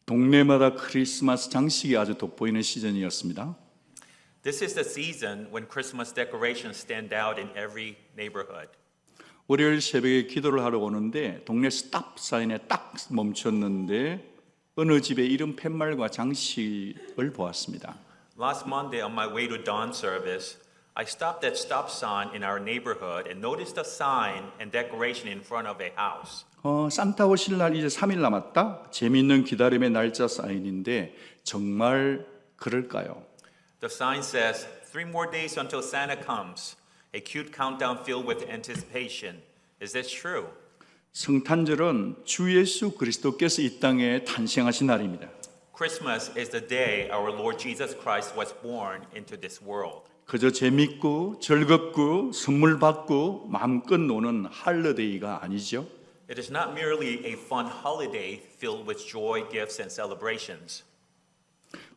동네마다 크리스마스 장식이 아주 돋보이는 시즌이었습니다. This is the season when Christmas decorations stand out in every neighborhood. 월요일 새벽에 기도를 하러 오는데 동네 스탑 사인에 딱 멈췄는데 어느 집에 이름 팻말과 장식을 보았습니다. Last Monday on my way to dawn service, I stopped at stop sign in our neighborhood and noticed a sign and decoration in front of a house. 산타 오실 날 이제 3일 남았다. 재미있는 기다림의 날짜 사인인데 정말 그럴까요? The sign says, 3 more days until Santa comes. A cute countdown filled with anticipation. Is this true? 성탄절은 주 예수 그리스도께서 이 땅에 탄생하신 날입니다. Christmas is the day our Lord Jesus Christ was born into this world. 그저 재밌고 즐겁고 선물 받고 마음껏 노는 할러데이가 아니죠. It is not merely a fun holiday filled with joy, gifts, and celebrations.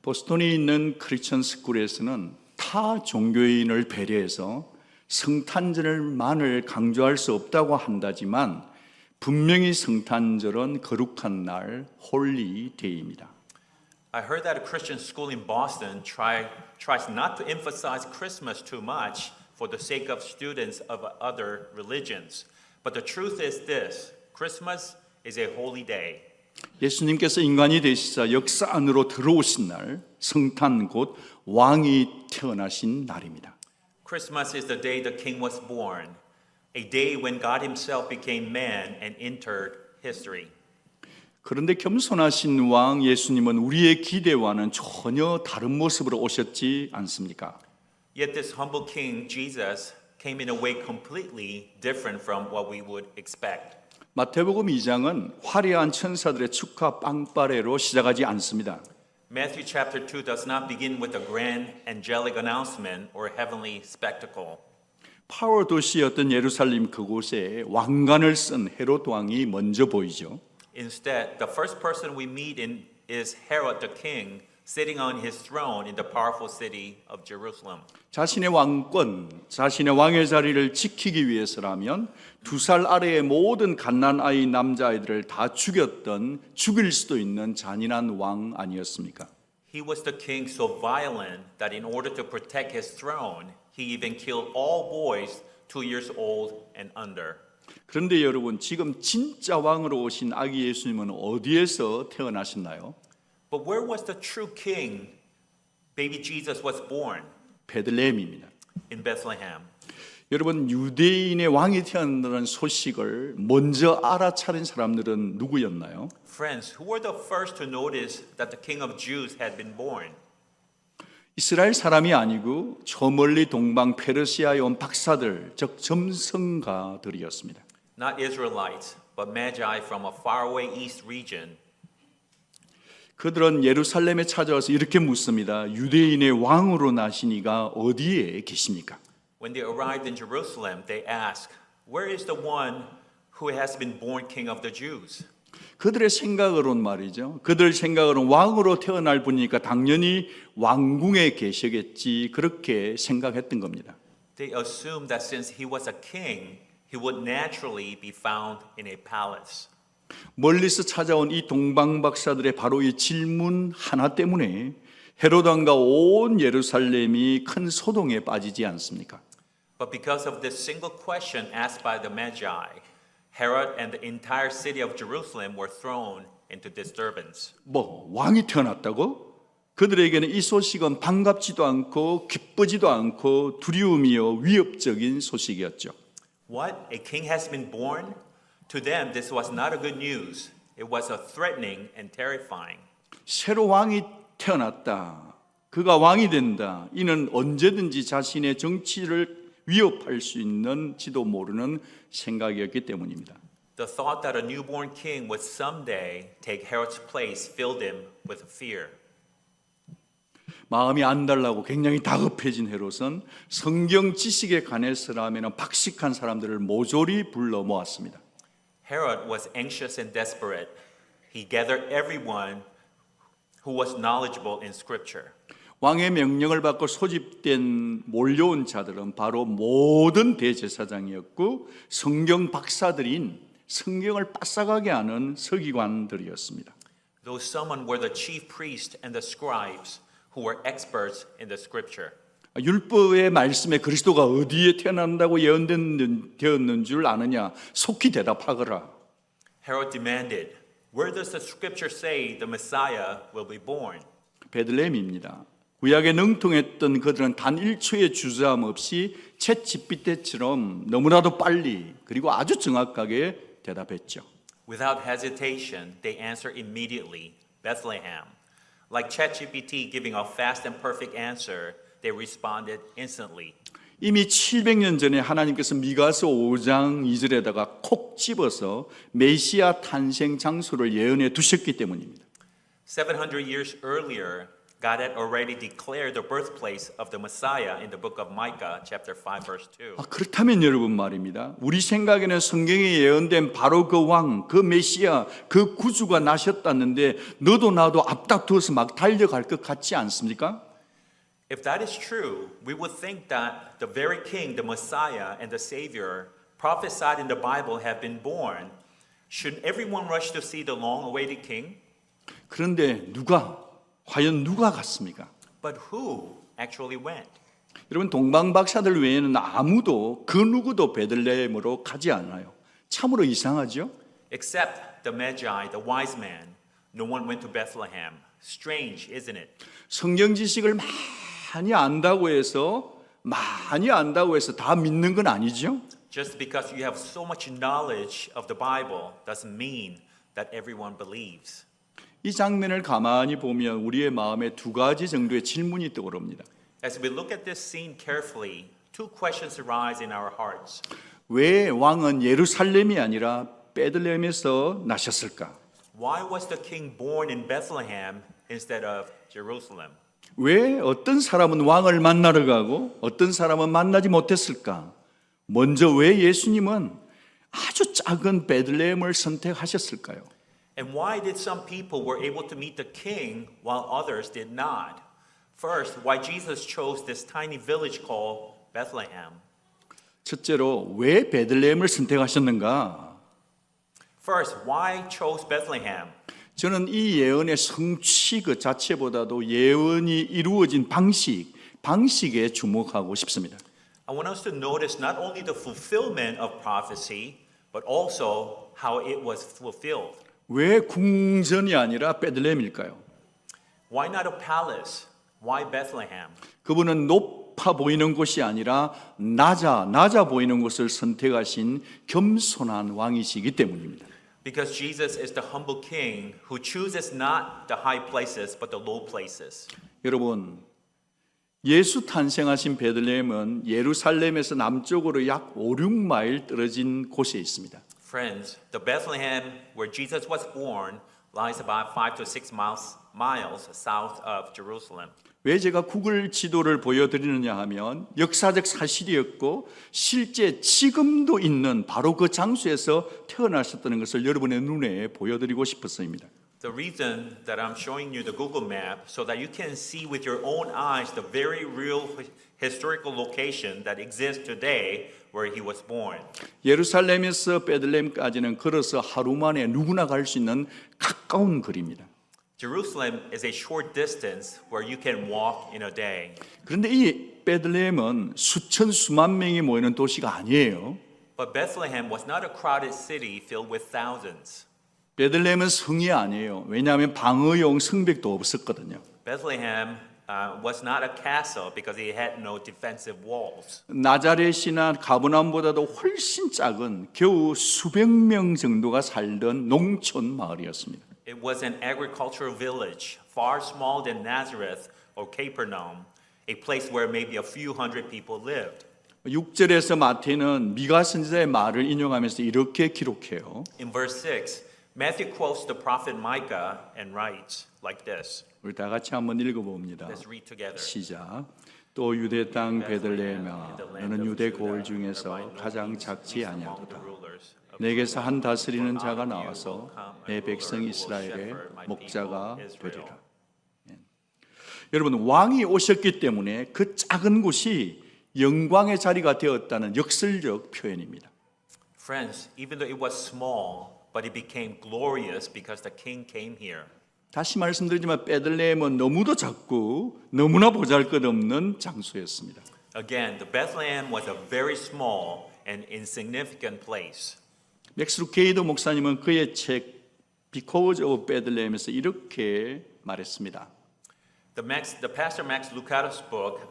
보스턴에 있는 크리스천 스쿨에서는 타 종교인을 배려해서 성탄절만을 강조할 수 없다고 한다지만 분명히 성탄절은 거룩한 날, 홀리데이입니다. I heard that a Christian school in Boston tries not to emphasize Christmas too much for the sake of students of other religions. But the truth is this, Christmas is a holy day. 예수님께서 인간이 되시자 역사 안으로 들어오신 날, 성탄 곧 왕이 태어나신 날입니다. Christmas is the day the king was born, a day when God himself became man and entered history. 그런데 겸손하신 왕 예수님은 우리의 기대와는 전혀 다른 모습으로 오셨지 않습니까? Yet this humble king, Jesus, came in a way completely different from what we would expect. 마태복음 2장은 화려한 천사들의 축하 빵빠레로 시작하지 않습니다. Matthew chapter 2 does not begin with a grand angelic announcement or heavenly spectacle. 파워 도시였던 예루살렘 그곳에 왕관을 쓴 헤롯 왕이 먼저 보이죠. Instead, the first person we meet in is Herod the king, sitting on his throne in the powerful city of Jerusalem. 자신의 왕권, 자신의 왕의 자리를 지키기 위해서라면 2살 아래의 모든 갓난아이 남자아이들을 다 죽일 수도 있는 잔인한 왕 아니었습니까? He was the king so violent that in order to protect his throne, he even killed all boys 2 years old and under. 그런데 여러분, 지금 진짜 왕으로 오신 아기 예수님은 어디에서 태어나셨나요? But where was the true king? Baby Jesus was born 베들레헴입니다. in Bethlehem. 여러분, 유대인의 왕이 태어난다는 소식을 먼저 알아차린 사람들은 누구였나요? Friends, who were the first to notice that the king of Jews had been born? 이스라엘 사람이 아니고 저 멀리 동방 페르시아에 온 박사들, 즉 점성가들이었습니다. Not Israelites, but Magi from a faraway east region. 그들은 예루살렘에 찾아와서 이렇게 묻습니다. 유대인의 왕으로 나시니가 어디에 계십니까? When they arrived in Jerusalem, they asked, "Where is the one who has been born king of the Jews?" 그들의 생각으로는 말이죠. 그들 생각으로는 왕으로 태어날 분이니까 당연히 왕궁에 계시겠지 그렇게 생각했던 겁니다. They assumed that since he was a king, he would naturally be found in a palace. 멀리서 찾아온 이 동방 박사들의 바로 이 질문 하나 때문에 헤롯 왕과 온 예루살렘이 큰 소동에 빠지지 않습니까? But because of this single question asked by the Magi, Herod and the entire city of Jerusalem were thrown into disturbance. 왕이 태어났다고? 그들에게는 이 소식은 반갑지도 않고 기쁘지도 않고 두려움이요 위협적인 소식이었죠. What? A king has been born? To them, this was not a good news. It was a threatening and terrifying. 새로 왕이 태어났다. 그가 왕이 된다. 이는 언제든지 자신의 정치를 위협할 수 있는지도 모르는 생각이었기 때문입니다. The thought that a newborn king would someday take Herod's place filled him with fear. 마음이 안달나고 굉장히 다급해진 헤롯은 성경 지식에 관해서라면 박식한 사람들을 모조리 불러 모았습니다. Herod was anxious and desperate. He gathered everyone who was knowledgeable in Scripture. 왕의 명령을 받고 소집된 몰려온 자들은 바로 모든 대제사장이었고 성경 박사들인 성경을 빠삭하게 아는 서기관들이었습니다. Those summoned were the chief priests and the scribes who were experts in the scripture. 율법의 말씀에 그리스도가 어디에 태어난다고 예언되었는 줄 아느냐? 속히 대답하거라. Herod demanded, "Where does the scripture say the Messiah will be born?" 베들레헴입니다. 구약에 능통했던 그들은 단 1초의 주저함 없이 챗 GPT처럼 너무나도 빨리 그리고 아주 정확하게 대답했죠. Without hesitation, they answered immediately, Bethlehem. Like ChatGPT giving a fast and perfect answer, they responded instantly. 이미 700년 전에 하나님께서 미가서 5장 2절에다가 콕 집어서 메시아 탄생 장소를 예언해 두셨기 때문입니다. 700 years earlier, God had already declared the birthplace of the Messiah in the book of Micah, chapter 5, verse 2. 그렇다면 여러분 말입니다. 우리 생각에는 성경에 예언된 바로 그 왕, 그 메시아, 그 구주가 나셨다는데 너도 나도 앞다투어서 막 달려갈 것 같지 않습니까? If that is true, we would think that the very king, the Messiah, and the Savior prophesied in the Bible have been born. Shouldn't everyone rush to see the long-awaited king? 그런데 과연 누가 갔습니까? But who actually went? 여러분 동방박사들 외에는 아무도 그 누구도 베들레헴으로 가지 않아요. 참으로 이상하죠? Except the Magi, the wise man, no one went to Bethlehem. Strange, isn't it? 성경 지식을 많이 안다고 해서 다 믿는 건 아니죠? Just because you have so much knowledge of the Bible doesn't mean that everyone believes. 이 장면을 가만히 보면 우리의 마음에 두 가지 정도의 질문이 떠오릅니다. As we look at this scene carefully, two questions arise in our hearts. 왜 왕은 예루살렘이 아니라 베들레헴에서 나셨을까? Why was the king born in Bethlehem instead of Jerusalem? 왜 어떤 사람은 왕을 만나러 가고 어떤 사람은 만나지 못했을까? 먼저 왜 예수님은 아주 작은 베들레헴을 선택하셨을까요? And why did some people were able to meet the king while others did not? First, why Jesus chose this tiny village called Bethlehem? 첫째로 왜 베들레헴을 선택하셨는가? First, why chose Bethlehem? 저는 이 예언의 성취 그 자체보다도 예언이 이루어진 방식에 주목하고 싶습니다. I want us to notice not only the fulfillment of prophecy, but also how it was fulfilled. 왜 궁전이 아니라 베들레헴일까요? Why not a palace? Why Bethlehem? 그분은 높아 보이는 곳이 아니라 낮아 보이는 곳을 선택하신 겸손한 왕이시기 때문입니다. Because Jesus is the humble king who chooses not the high places but the low places. 여러분, 예수 탄생하신 베들레헴은 예루살렘에서 남쪽으로 약 5, 6마일 떨어진 곳에 있습니다. Friends, the Bethlehem where Jesus was born lies about 5 to 6 miles south of Jerusalem. 왜 제가 구글 지도를 보여드리느냐 하면 역사적 사실이었고 실제 지금도 있는 바로 그 장소에서 태어나셨다는 것을 여러분의 눈에 보여드리고 싶어서입니다. The reason that I'm showing you the Google map so that you can see with your own eyes the very real historical location that exists today where he was born. 예루살렘에서 베들레헴까지는 걸어서 하루 만에 누구나 갈 수 있는 가까운 거리입니다. Jerusalem is a short distance where you can walk in a day. 그런데 이 베들레헴은 수만 명이 모이는 도시가 아니에요. But Bethlehem was not a crowded city filled with thousands. 베들레헴은 성이 아니에요. 왜냐하면 방어용 성벽도 없었거든요. Bethlehem was not a castle because it had no defensive walls. 나자렛이나 가버나움보다도 훨씬 작은 겨우 수백 명 정도가 살던 농촌 마을이었습니다. It was an agricultural village, far smaller than Nazareth or Capernaum, a place where maybe a few hundred people lived. 6절에서 마태는 미가 선지자의 말을 인용하면서 이렇게 기록해요. In verse 6, Matthew quotes the prophet Micah and writes like this. 우리 다 같이 한번 읽어봅니다. Let's read together. 시작. 또 유대 땅 베들레헴아, 너는 유대 고을 중에서 가장 작지 아니하도다. 내게서 한 다스리는 자가 나와서 내 백성 이스라엘의 목자가 되리라. 여러분, 왕이 오셨기 때문에 그 작은 곳이 영광의 자리가 되었다는 역설적 표현입니다. Friends, even though it was small, but it became glorious because the king came here. 다시 말씀드리지만 베들레헴은 너무도 작고 너무나 보잘것없는 장소였습니다. Again, the Bethlehem was a very small and insignificant place. 맥스 루케이더 목사님은 그의 책 Because of Bethlehem에서 이렇게 말했습니다. The Pastor Max Lucado's book,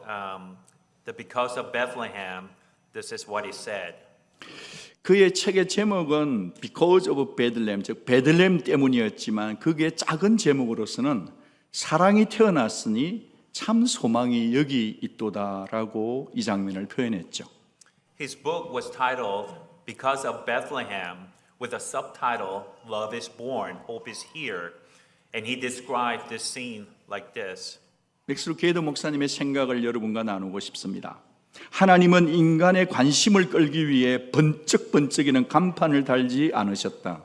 The Because of Bethlehem, this is what he said. 그의 책의 제목은 Because of Bethlehem, 즉 베들레헴 때문이었지만 그게 작은 제목으로서는 사랑이 태어났으니 참 소망이 여기 있도다라고 이 장면을 표현했죠. His book was titled Because of Bethlehem with a subtitle Love is Born, Hope is Here, and he described this scene like this. 맥스 루케이더 목사님의 생각을 여러분과 나누고 싶습니다. 하나님은 인간의 관심을 끌기 위해 번쩍번쩍이는 간판을 달지 않으셨다.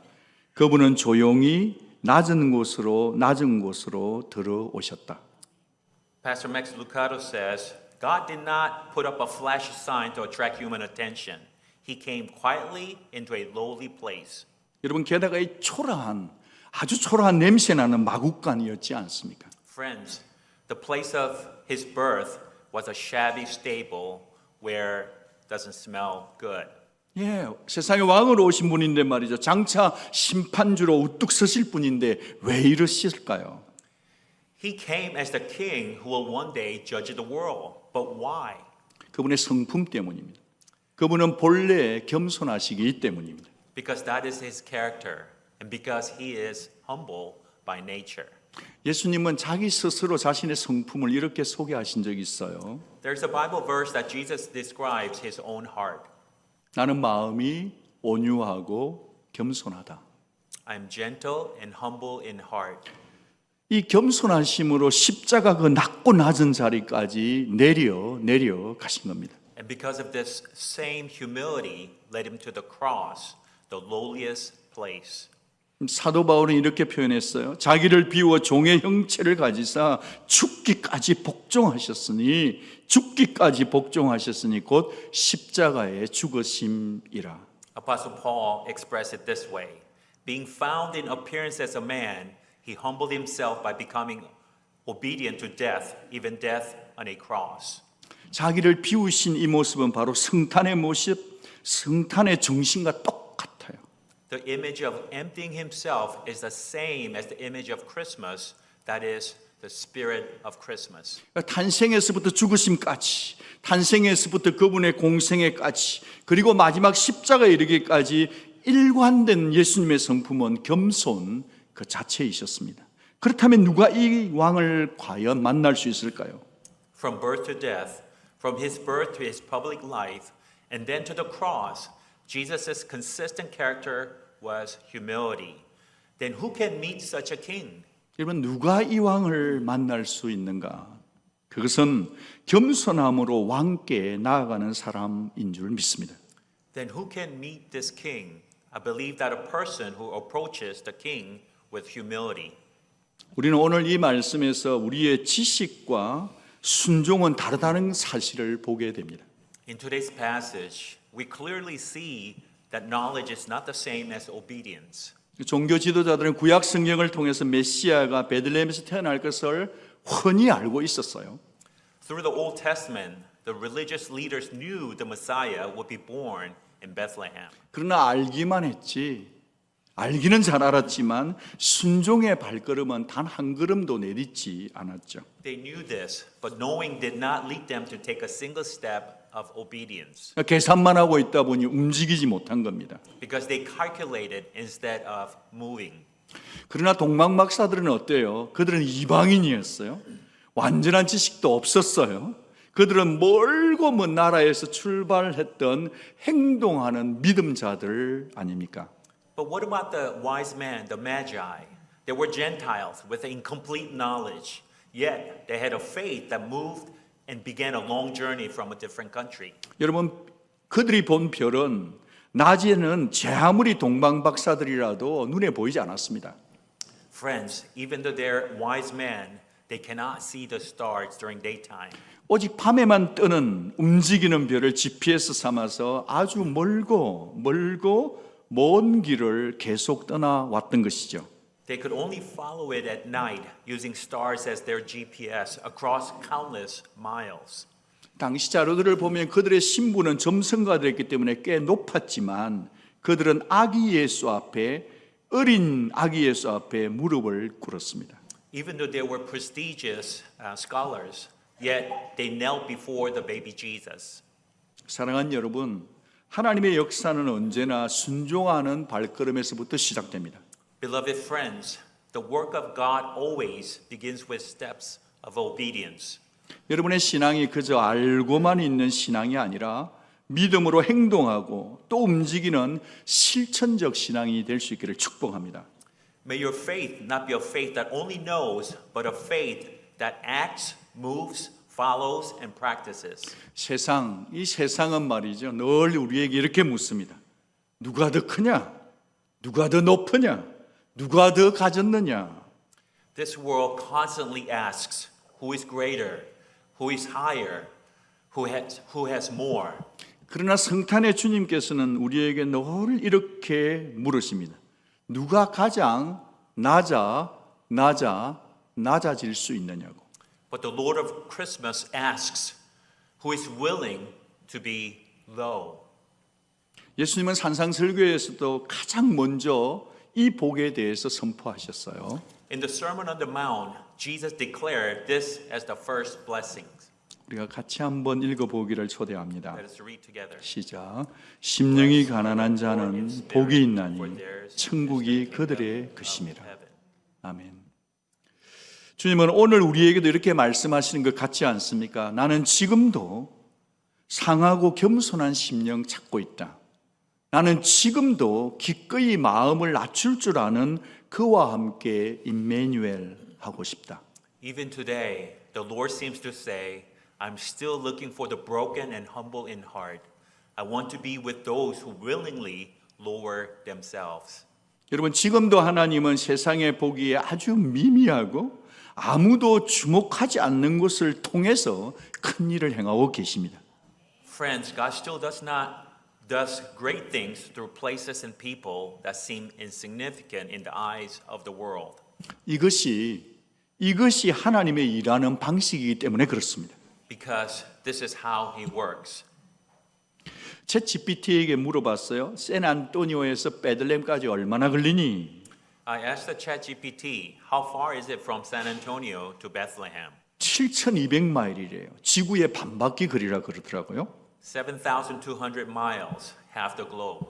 그분은 조용히 낮은 곳으로 들어오셨다. Pastor Max Lucado says, God did not put up a flash sign to attract human attention. He came quietly into a lowly place. 여러분 게다가 이 아주 초라한 냄새나는 마구간이었지 않습니까? Friends, the place of his birth was a shabby stable where it doesn't smell good. 예, 세상에 왕으로 오신 분인데 말이죠. 장차 심판주로 우뚝 서실 분인데 왜 이러실까요? He came as the king who will one day judge the world. But why? 그분의 성품 때문입니다. 그분은 본래 겸손하시기 때문입니다. Because that is his character and because he is humble by nature. 예수님은 자기 스스로 자신의 성품을 이렇게 소개하신 적이 있어요. There's a Bible verse that Jesus describes his own heart. 나는 마음이 온유하고 겸손하다. I'm gentle and humble in heart. 이 겸손하심으로 십자가 그 낮고 낮은 자리까지 내려 가신 겁니다. And because of this same humility led him to the cross, the lowliest place. 사도 바울은 이렇게 표현했어요. 자기를 비워 종의 형체를 가지사 죽기까지 복종하셨으니 곧 십자가에 죽으심이라. Apostle Paul expressed it this way. Being found in appearance as a man, he humbled himself by becoming obedient to death, even death on a cross. 자기를 비우신 이 모습은 바로 성탄의 모습, 성탄의 정신과 똑같아요. The image of emptying himself is the same as the image of Christmas, that is the spirit of Christmas. 탄생에서부터 죽으심까지, 탄생에서부터 그분의 공생애까지, 그리고 마지막 십자가에 이르기까지 일관된 예수님의 성품은 겸손 그 자체이셨습니다. 그렇다면 누가 이 왕을 과연 만날 수 있을까요? From birth to death, from his birth to his public life, and then to the cross, Jesus' consistent character was humility. Then who can meet such a king? 여러분 누가 이 왕을 만날 수 있는가? 그것은 겸손함으로 왕께 나아가는 사람인 줄 믿습니다. Then who can meet this king? I believe that a person who approaches the king with humility. 우리는 오늘 이 말씀에서 우리의 지식과 순종은 다르다는 사실을 보게 됩니다. In today's passage, we clearly see that knowledge is not the same as obedience. 종교 지도자들은 구약 성경을 통해서 메시아가 베들레헴에서 태어날 것을 훤히 알고 있었어요. Through the Old Testament, the religious leaders knew the Messiah would be born in Bethlehem. 그러나 알기만 했지. 알기는 잘 알았지만 순종의 발걸음은 단 한 걸음도 내딛지 않았죠. They knew this, but knowing did not lead them to take a single step of obedience. 계산만 하고 있다 보니 움직이지 못한 겁니다. Because they calculated instead of moving. 그러나 동방 박사들은 어때요? 그들은 이방인이었어요. 완전한 지식도 없었어요. 그들은 멀고 먼 나라에서 출발했던 행동하는 믿음자들 아닙니까? But what about the wise men, the magi? They were Gentiles with incomplete knowledge, yet they had a faith that moved and began a long journey from a different country. 여러분, 그들이 본 별은 낮에는 제 아무리 동방 박사들이라도 눈에 보이지 않았습니다. Friends, even though they're wise men, they cannot see the stars during daytime. 오직 밤에만 뜨는 움직이는 별을 GPS 삼아서 아주 멀고 먼 길을 계속 떠나왔던 것이죠. They could only follow it at night using stars as their GPS across countless miles. 당시 자료들을 보면 그들의 신분은 점성가들이었기 때문에 꽤 높았지만 그들은 아기 예수 앞에 어린 아기 예수 앞에 무릎을 꿇었습니다. Even though they were prestigious scholars, yet they knelt before the baby Jesus. 사랑하는 여러분, 하나님의 역사는 언제나 순종하는 발걸음에서부터 시작됩니다. Beloved friends, the work of God always begins with steps of obedience. 여러분의 신앙이 그저 알고만 있는 신앙이 아니라 믿음으로 행동하고 또 움직이는 실천적 신앙이 될 수 있기를 축복합니다. May your faith not be a faith that only knows, but a faith that acts, moves, follows, and practices. 이 세상은 말이죠. 늘 우리에게 이렇게 묻습니다. 누가 더 크냐? 누가 더 높으냐? 누가 더 가졌느냐? This world constantly asks, who is greater, who is higher, who has more. 그러나 성탄의 주님께서는 우리에게 늘 이렇게 물으십니다. 누가 가장 낮아질 수 있느냐고. But the Lord of Christmas asks, who is willing to be low. 예수님은 산상설교에서도 가장 먼저 이 복에 대해서 선포하셨어요. In the Sermon on the Mount, Jesus declared this as the first blessings. 우리가 같이 한번 읽어보기를 초대합니다. Let us read together. 시작. 심령이 가난한 자는 복이 있나니 천국이 그들의 것임이라. 아멘. 주님은 오늘 우리에게도 이렇게 말씀하시는 것 같지 않습니까? 나는 지금도 상하고 겸손한 심령 찾고 있다. 나는 지금도 기꺼이 마음을 낮출 줄 아는 그와 함께 임마누엘 하고 싶다. Even today, the Lord seems to say, I'm still looking for the broken and humble in heart. I want to be with those who willingly lower themselves. 여러분, 지금도 하나님은 세상의 보기에 아주 미미하고 아무도 주목하지 않는 것을 통해서 큰 일을 행하고 계십니다. Friends, God still does great things through places and people that seem insignificant in the eyes of the world. 이것이 하나님의 일하는 방식이기 때문에 그렇습니다. Because this is how He works. 챗GPT에게 물어봤어요. 샌안토니오에서 베들레헴까지 얼마나 걸리니? I asked the ChatGPT, how far is it from San Antonio to Bethlehem? 7,200마일이래요. 지구의 반바퀴 거리라 그러더라고요. 7,200 miles, half the globe.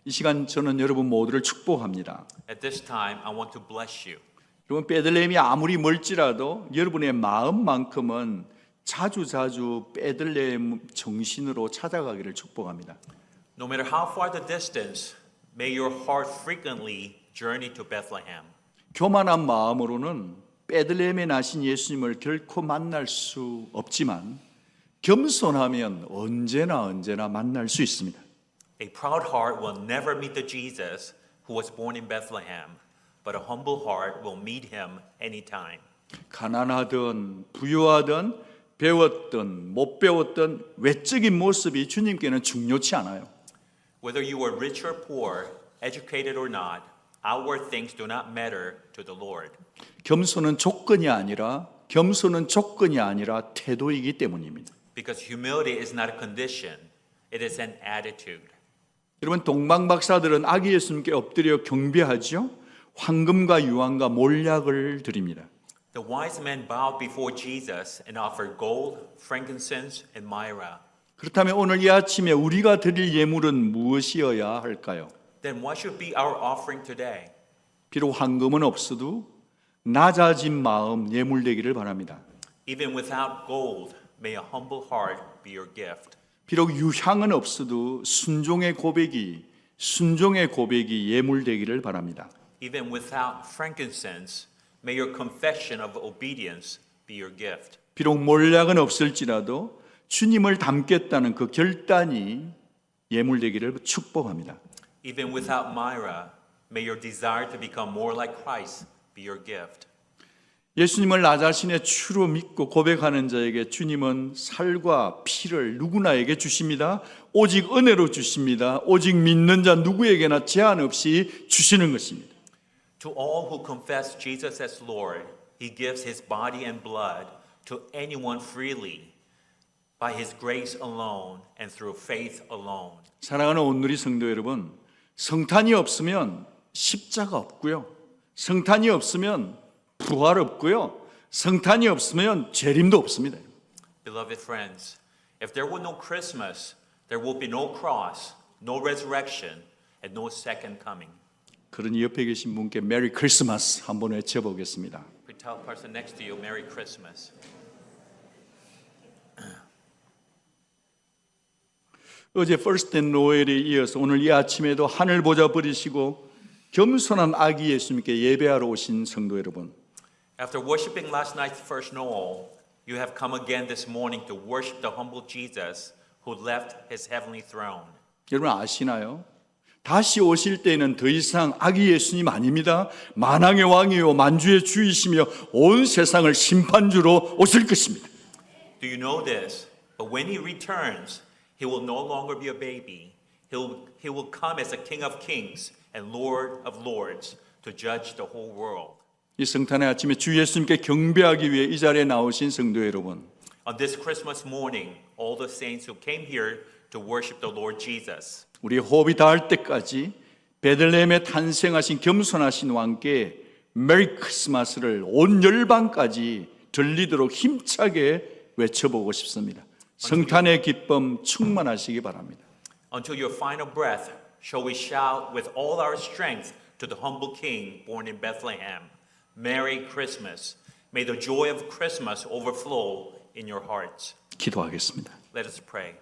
이 시간 저는 여러분 모두를 축복합니다. At this time, I want to bless you. 여러분, 베들레헴이 아무리 멀지라도 여러분의 마음만큼은 자주 베들레헴 정신으로 찾아가기를 축복합니다. No matter how far the distance, may your heart frequently journey to Bethlehem. 교만한 마음으로는 베들레헴에 나신 예수님을 결코 만날 수 없지만 겸손하면 언제나 만날 수 있습니다. A proud heart will never meet the Jesus who was born in Bethlehem, but a humble heart will meet him anytime. 가난하든 부유하든 배웠든 못 배웠든 외적인 모습이 주님께는 중요치 않아요. Whether you are rich or poor, educated or not, outward things do not matter to the Lord. 겸손은 조건이 아니라 태도이기 때문입니다. Because humility is not a condition, it is an attitude. 여러분, 동방 박사들은 아기 예수님께 엎드려 경배하죠. 황금과 유황과 몰약을 드립니다. The wise men bowed before Jesus and offered gold, frankincense, and myrrh. 그렇다면 오늘 이 아침에 우리가 드릴 예물은 무엇이어야 할까요? Then what should be our offering today? 비록 황금은 없어도 낮아진 마음 예물되기를 바랍니다. Even without gold, may a humble heart be your gift. 비록 유향은 없어도 순종의 고백이 예물되기를 바랍니다. Even without frankincense, may your confession of obedience be your gift. 비록 몰약은 없을지라도 주님을 닮겠다는 그 결단이 예물되기를 축복합니다. Even without myrrh, may your desire to become more like Christ be your gift. 예수님을 나 자신의 주로 믿고 고백하는 자에게 주님은 살과 피를 누구나에게 주십니다. 오직 은혜로 주십니다. 오직 믿는 자 누구에게나 제한 없이 주시는 것입니다. To all who confess Jesus as Lord, he gives his body and blood to anyone freely by his grace alone and through faith alone. 사랑하는 온누리 성도 여러분, 성탄이 없으면 십자가 없고요. 성탄이 없으면 부활 없고요. 성탄이 없으면 재림도 없습니다. Beloved friends, if there were no Christmas, there will be no cross, no resurrection, and no second coming. 그러니 옆에 계신 분께 메리 크리스마스 한번 외쳐보겠습니다. We tell the person next to you, Merry Christmas. 어제 퍼스트 앤 노엘에 이어서 오늘 이 아침에도 하늘 보좌 버리시고 겸손한 아기 예수님께 예배하러 오신 성도 여러분, After worshiping last night's first Noel, you have come again this morning to worship the humble Jesus who left his heavenly throne. 여러분 아시나요? 다시 오실 때는 더 이상 아기 예수님 아닙니다. 만왕의 왕이요 만주의 주이시며 온 세상을 심판주로 오실 것입니다. Do you know this? But when he returns, he will no longer be a baby. He will come as a King of Kings and Lord of Lords to judge the whole world. 이 성탄의 아침에 주 예수님께 경배하기 위해 이 자리에 나오신 성도 여러분, On this Christmas morning, all the saints who came here to worship the Lord Jesus, 우리 호흡이 닿을 때까지 베들레헴에 탄생하신 겸손하신 왕께 메리 크리스마스를 온 열방까지 들리도록 힘차게 외쳐보고 싶습니다. 성탄의 기쁨 충만하시기 바랍니다. until your final breath, shall we shout with all our strength to the humble King born in Bethlehem, Merry Christmas. May the joy of Christmas overflow in your hearts. 기도하겠습니다. Let us pray.